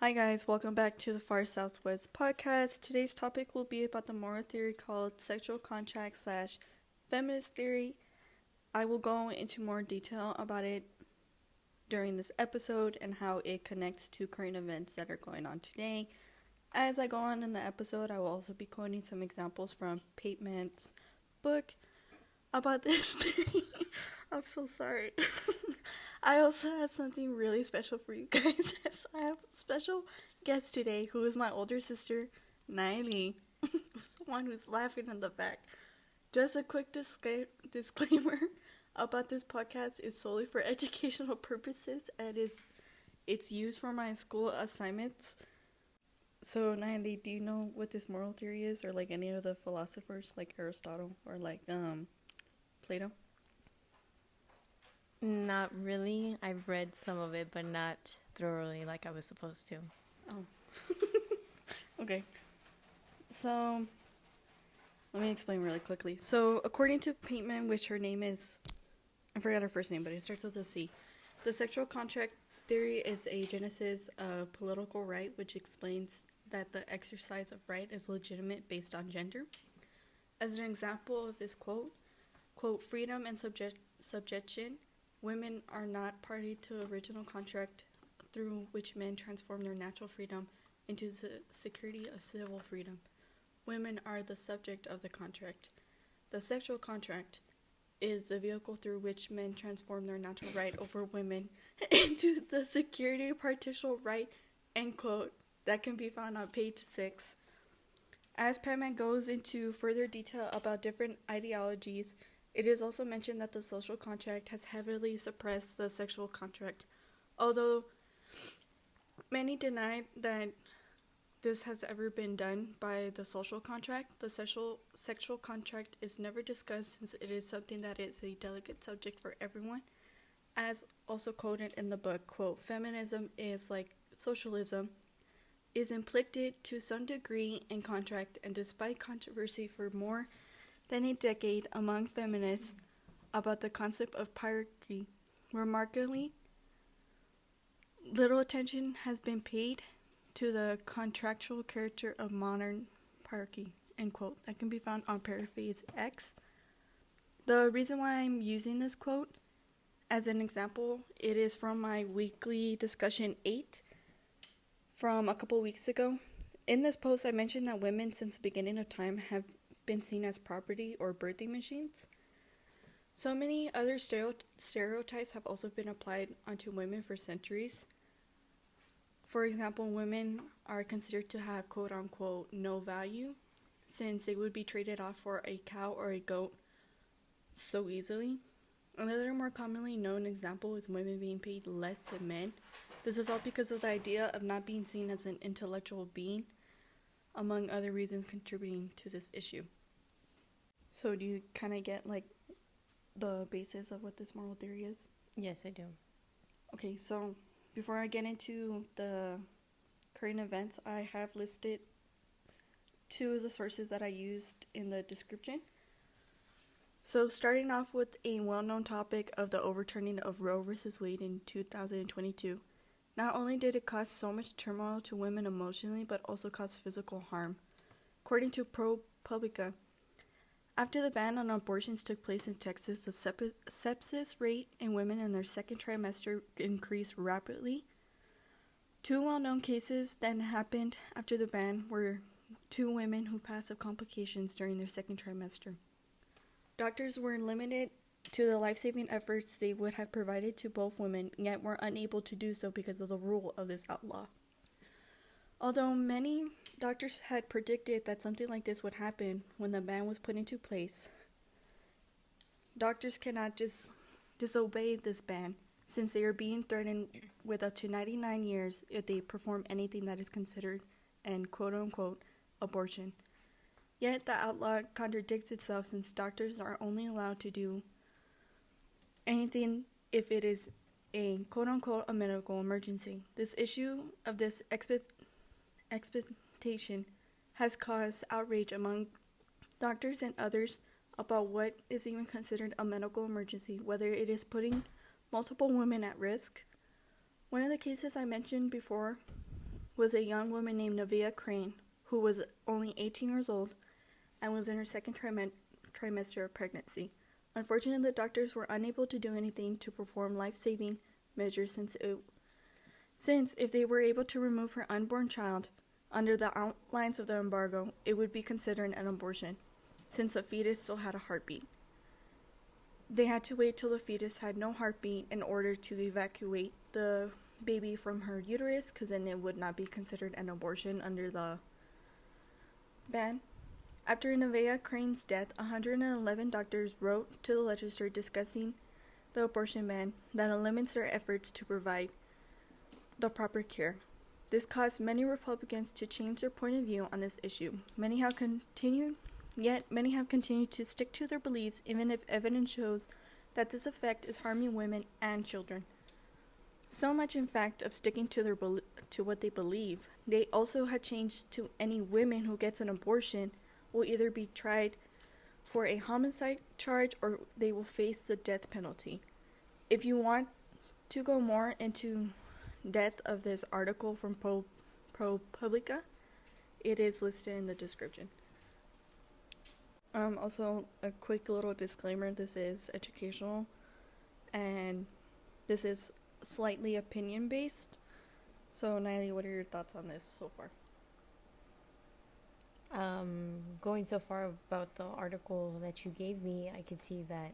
Hi guys, welcome back to the Far Southwest podcast. Today's topic will be about the moral theory called sexual contract slash feminist theory. I will go into more detail about it during this episode and how it connects to current events that are going on today. As I go on in the episode, I will also be quoting some examples from Pateman's book about this theory. I'm so sorry. I also have something really special for you guys. I have a special guest today who is my older sister, Naili, who's the one who's laughing in the back. Just a quick disclaimer about this podcast is solely for educational purposes and it's used for my school assignments. So, Naili, do you know what this moral theory is, or like any of the philosophers like Aristotle or like Plato? Not really. I've read some of it, but not thoroughly like I was supposed to. Oh. Okay. So, let me explain really quickly. So, according to Pateman, which her name is, I forgot her first name, but it starts with a C. The sexual contract theory is a genesis of political right, which explains that the exercise of right is legitimate based on gender. As an example of this quote, freedom and subjection, women are not party to original contract through which men transform their natural freedom into the security of civil freedom. Women are the subject of the contract. The sexual contract is the vehicle through which men transform their natural right over women into the security partial right, end quote. That can be found on page 6. As Padman goes into further detail about different ideologies, it is also mentioned that the social contract has heavily suppressed the sexual contract. Although many deny that this has ever been done by the social contract, the sexual contract is never discussed since it is something that is a delicate subject for everyone. As also quoted in the book, quote, feminism is like socialism, is inflicted to some degree in contract, and despite controversy for more than a decade among feminists about the concept of patriarchy, remarkably little attention has been paid to the contractual character of modern patriarchy, end quote. That can be found on paraphrase X. The reason why I'm using this quote as an example, it is from my weekly discussion 8 from a couple weeks ago. In this post, I mentioned that women since the beginning of time have been seen as property or birthing machines. So many other stereotypes have also been applied onto women for centuries. For example, women are considered to have quote-unquote no value since they would be traded off for a cow or a goat so easily. Another more commonly known example is women being paid less than men. This is all because of the idea of not being seen as an intellectual being, among other reasons contributing to this issue. So do you kind of get like the basis of what this moral theory is? Yes, I do. Okay, so before I get into the current events, I have listed 2 of the sources that I used in the description. So starting off with a well-known topic of the overturning of Roe v. Wade in 2022, not only did it cause so much turmoil to women emotionally, but also caused physical harm. According to ProPublica, after the ban on abortions took place in Texas, the sepsis rate in women in their second trimester increased rapidly. 2 well-known cases that happened after the ban were 2 women who passed of complications during their second trimester. Doctors were limited to the life-saving efforts they would have provided to both women, yet were unable to do so because of the rule of this outlaw. Although many doctors had predicted that something like this would happen when the ban was put into place, doctors cannot just disobey this ban since they are being threatened with up to 99 years if they perform anything that is considered an quote-unquote abortion. Yet the outlaw contradicts itself since doctors are only allowed to do anything if it is a quote-unquote a medical emergency. This issue of this expectation has caused outrage among doctors and others about what is even considered a medical emergency, whether it is putting multiple women at risk. One of the cases I mentioned before was a young woman named Nevaeh Crane, who was only 18 years old and was in her second trimester of pregnancy. Unfortunately, the doctors were unable to do anything to perform life-saving measures since if they were able to remove her unborn child under the outlines of the embargo, it would be considered an abortion, since the fetus still had a heartbeat. They had to wait till the fetus had no heartbeat in order to evacuate the baby from her uterus, because then it would not be considered an abortion under the ban. After Nevaeh Crane's death, 111 doctors wrote to the legislature discussing the abortion ban that limits their efforts to provide the proper care. This caused many Republicans to change their point of view on this issue. Many have continued to stick to their beliefs, even if evidence shows that this effect is harming women and children. So much, in fact, of sticking to what they believe, they also had changed to any women who gets an abortion will either be tried for a homicide charge or they will face the death penalty. If you want to go more into depth of this article from ProPublica, it is listed in the description. Also, a quick little disclaimer, this is educational and this is slightly opinion based. So Niley, what are your thoughts on this so far? Going so far about the article that you gave me, I could see that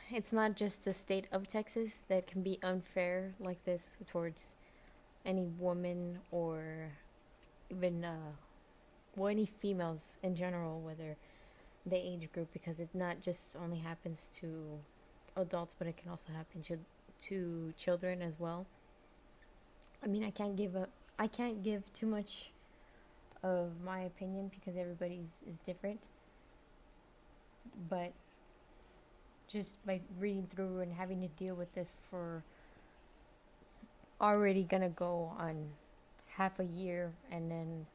it's not just the state of Texas that can be unfair like this towards any woman or even any females in general, whether the age group, because it not just only happens to adults, but it can also happen to children as well. I mean, I can't give too much of my opinion because everybody's is different, but just by reading through and having to deal with this for already gonna go on half a year, and then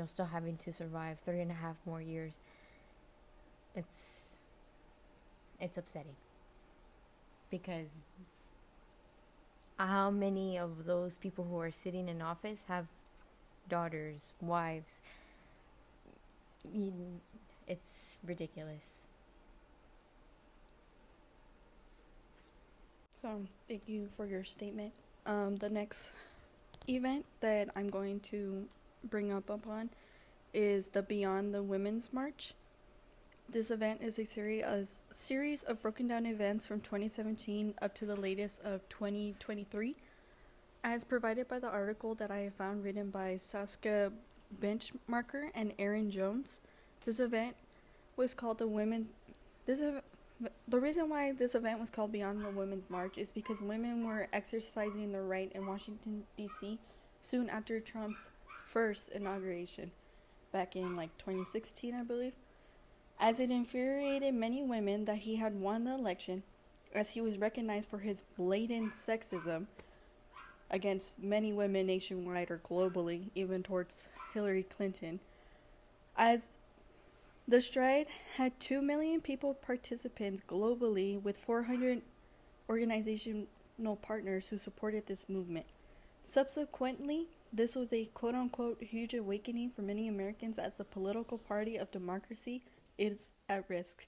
still having to survive 3.5 more years, it's upsetting, because how many of those people who are sitting in office have daughters, wives? It's ridiculous. So, thank you for your statement. The next event that I'm going to bring up upon is the Beyond the Women's March. This event is a series of broken down events from 2017 up to the latest of 2023, as provided by the article that I found written by Saskia Benchmarker and Aaron Jones. This event was called the reason why this event was called Beyond the Women's March is because women were exercising their right in Washington, D.C. soon after Trump's first inauguration, back in 2016, I believe, as it infuriated many women that he had won the election, as he was recognized for his blatant sexism against many women nationwide or globally, even towards Hillary Clinton. As the stride had 2 million participants globally, with 400 organizational partners who supported this movement. Subsequently, this was a quote-unquote huge awakening for many Americans, as the political party of democracy is at risk,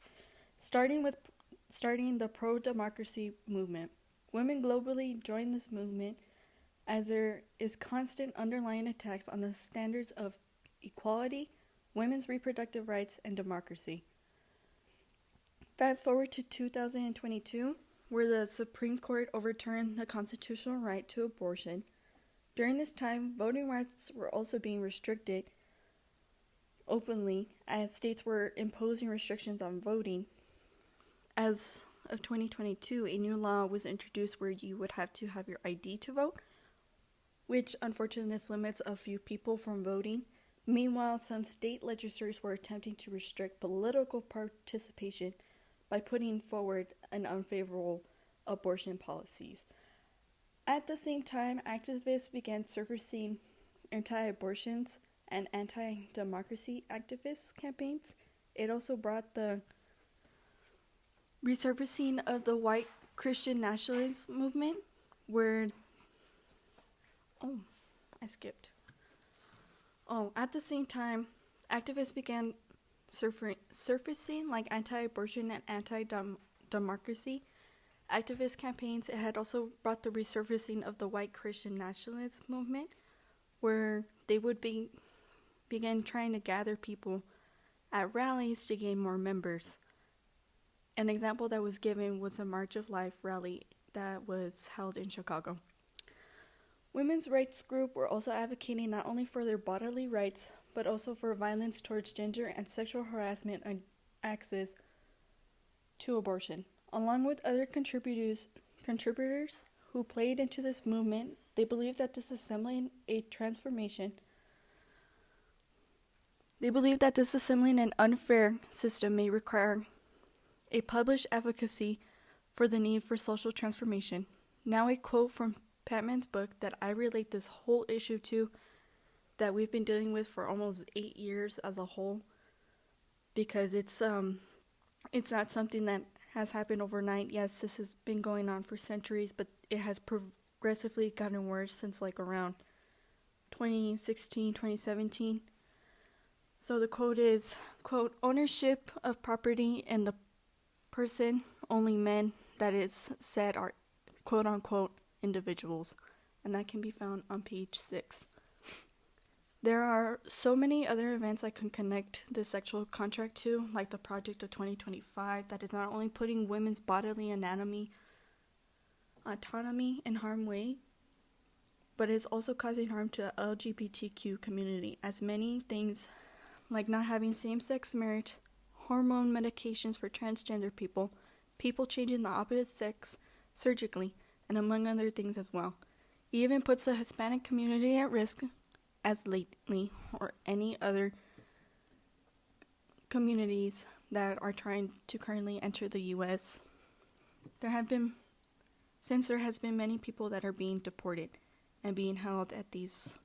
starting the pro-democracy movement. Women globally joined this movement as there is constant underlying attacks on the standards of equality, women's reproductive rights, and democracy. Fast forward to 2022, where the Supreme Court overturned the constitutional right to abortion. During this time, voting rights were also being restricted openly, as states were imposing restrictions on voting. As of 2022, a new law was introduced where you would have to have your ID to vote, which unfortunately this limits a few people from voting. Meanwhile, some state legislators were attempting to restrict political participation by putting forward an unfavorable abortion policies. At the same time, activists began surfacing anti-abortions and anti-democracy activist campaigns. It also brought the resurfacing of the white Christian nationalist movement, where I skipped. Oh, at the same time, activists began surfacing like anti-abortion and anti-democracy activist campaigns. It had also brought the resurfacing of the white Christian nationalist movement, where they would begin trying to gather people at rallies to gain more members. An example that was given was a March of Life rally that was held in Chicago. Women's rights groups were also advocating not only for their bodily rights, but also for violence towards gender and sexual harassment and access to abortion. Along with other contributors who played into this movement, they believed that disassembling an unfair system may require a published advocacy for the need for social transformation. Now a quote from Patman's book that I relate this whole issue to, that we've been dealing with for almost 8 years as a whole, because it's not something that has happened overnight. Yes, this has been going on for centuries, but it has progressively gotten worse since like around 2016, 2017. So the quote is, quote, ownership of property in the person, only men, that is said, are quote unquote individuals. And that can be found on page 6. There are so many other events I can connect this sexual contract to, like the Project of 2025, that is not only putting women's bodily autonomy in harm's way, but is also causing harm to the LGBTQ community, as many things like not having same-sex marriage, hormone medications for transgender people changing the opposite sex surgically, and among other things as well. It even puts the Hispanic community at risk, as lately, or any other communities that are trying to currently enter the U.S. There has been many people that are being deported and being held at these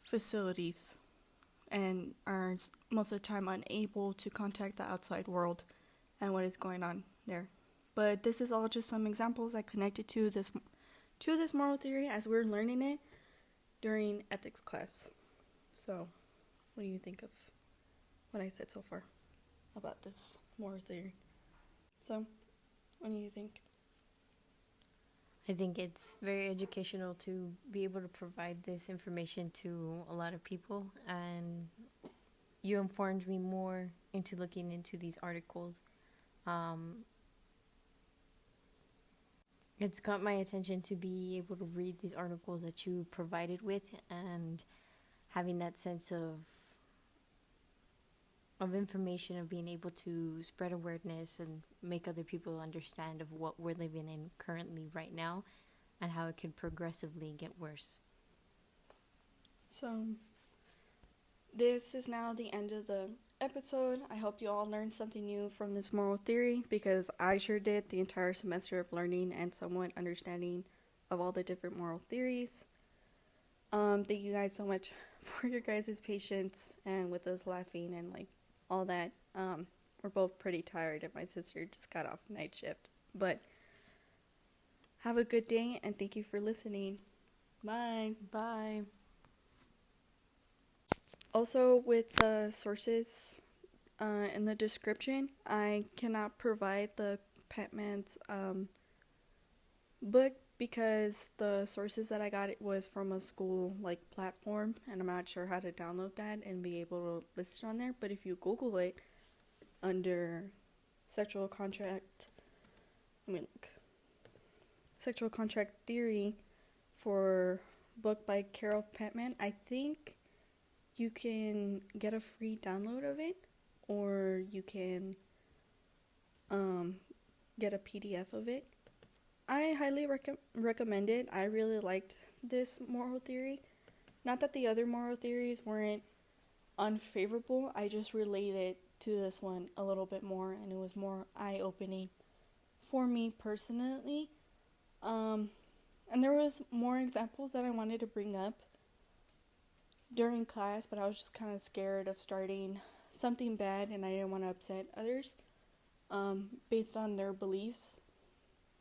facilities and are most of the time unable to contact the outside world and what is going on there. But this is all just some examples I connected to this moral theory as we're learning it during ethics class. So, what do you think of what I said so far about this moral theory? So, what do you think? I think it's very educational to be able to provide this information to a lot of people, and you informed me more into looking into these articles. It's got my attention to be able to read these articles that you provided with, and having that sense of information, of being able to spread awareness and make other people understand of what we're living in currently right now and how it could progressively get worse. So, this is now the end of the episode. I hope you all learned something new from this moral theory, because I sure did the entire semester of learning and somewhat understanding of all the different moral theories. Thank you guys so much for your guys' patience and with us laughing and like all that. We're both pretty tired and my sister just got off night shift. But have a good day and thank you for listening. Bye. Bye. Also, with the sources in the description, I cannot provide the Patman's book because the sources that I got it was from a school like platform, and I'm not sure how to download that and be able to list it on there. But if you Google it under sexual contract theory for book by Carol Patman, I think you can get a free download of it, or you can get a PDF of it. I highly recommend it. I really liked this moral theory. Not that the other moral theories weren't unfavorable, I just related to this one a little bit more, and it was more eye-opening for me personally. And there was more examples that I wanted to bring up during class, but I was just kind of scared of starting something bad, and I didn't want to upset others based on their beliefs.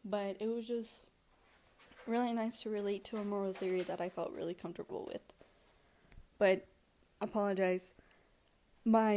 But it was just really nice to relate to a moral theory that I felt really comfortable with. But, apologize. My